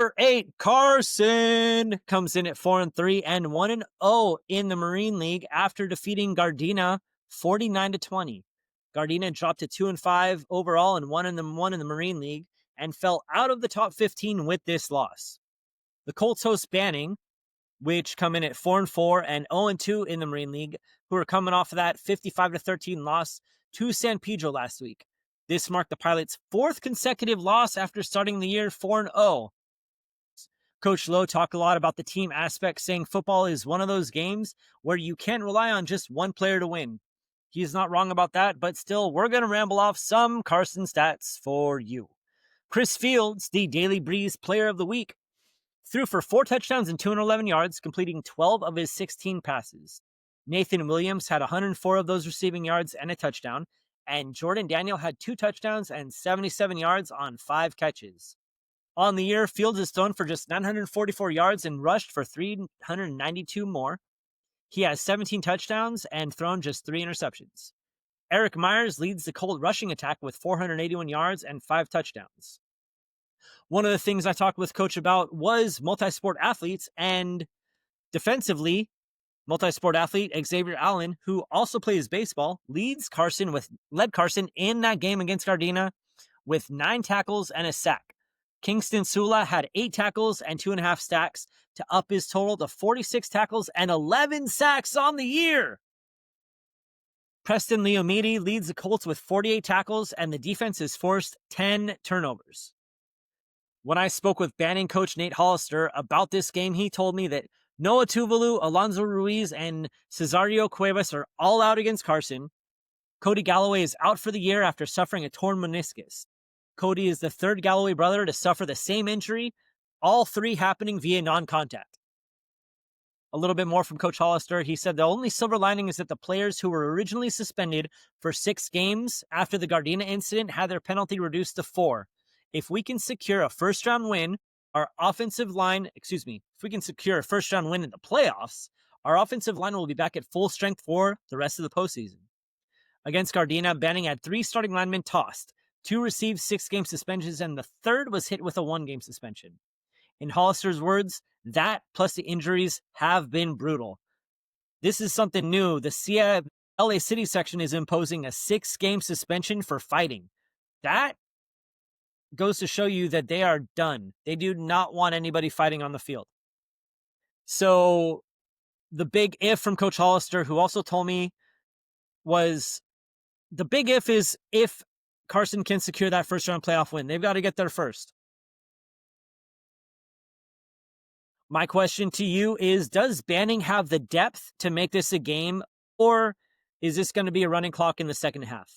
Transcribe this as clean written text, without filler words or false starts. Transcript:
Number 8, Carson comes in at 4-3 and 1-0 in the Marine League after defeating Gardena 49-20. Gardena dropped to 2-5 overall and 1-1 in the Marine League and fell out of the top 15 with this loss. The Colts host Banning, which come in at 4-4 and 0-2 in the Marine League, who are coming off of that 55-13 loss to San Pedro last week. This marked the Pilots' 4th consecutive loss after starting the year 4-0. Coach Lowe talked a lot about the team aspect, saying football is one of those games where you can't rely on just one player to win. He's not wrong about that, but still, we're going to ramble off some Carson stats for you. Chris Fields, the Daily Breeze Player of the Week, threw for 4 touchdowns and 211 yards, completing 12 of his 16 passes. Nathan Williams had 104 of those receiving yards and a touchdown, and Jordin Daniel had 2 touchdowns and 77 yards on 5 catches. On the year, Fields has thrown for just 944 yards and rushed for 392 more. He has 17 touchdowns and thrown just 3 interceptions. Eric Myers leads the Colt rushing attack with 481 yards and 5 touchdowns. One of the things I talked with Coach about was multi-sport athletes, and defensively, multi-sport athlete Xavier Allen, who also plays baseball, led Carson in that game against Gardena with 9 tackles and a sack. Kingston Sula had 8 tackles and 2.5 sacks to up his total to 46 tackles and 11 sacks on the year. Preston Leomidi leads the Colts with 48 tackles, and the defense has forced 10 turnovers. When I spoke with Banning coach Nate Hollister about this game, he told me that Noah Tuvalu, Alonzo Ruiz, and Cesario Cuevas are all out against Carson. Cody Galloway is out for the year after suffering a torn meniscus. Cody is the 3rd Galloway brother to suffer the same injury, all 3 happening via non-contact. A little bit more from Coach Hollister. He said the only silver lining is that the players who were originally suspended for 6 games after the Gardena incident had their penalty reduced to 4. If we can secure a first-round win, if we can secure a first-round win in the playoffs, our offensive line will be back at full strength for the rest of the postseason. Against Gardena, Banning had 3 starting linemen tossed. 2 received 6-game suspensions, and the 3rd was hit with a 1-game suspension. In Hollister's words, that plus the injuries have been brutal. This is something new. The LA City section is imposing a 6-game suspension for fighting. That goes to show you that they are done. They do not want anybody fighting on the field. So the big if from Coach Hollister, who also told me, was the big if is if Carson can secure that first-round playoff win. They've got to get there first. My question to you is, does Banning have the depth to make this a game, or is this going to be a running clock in the second half?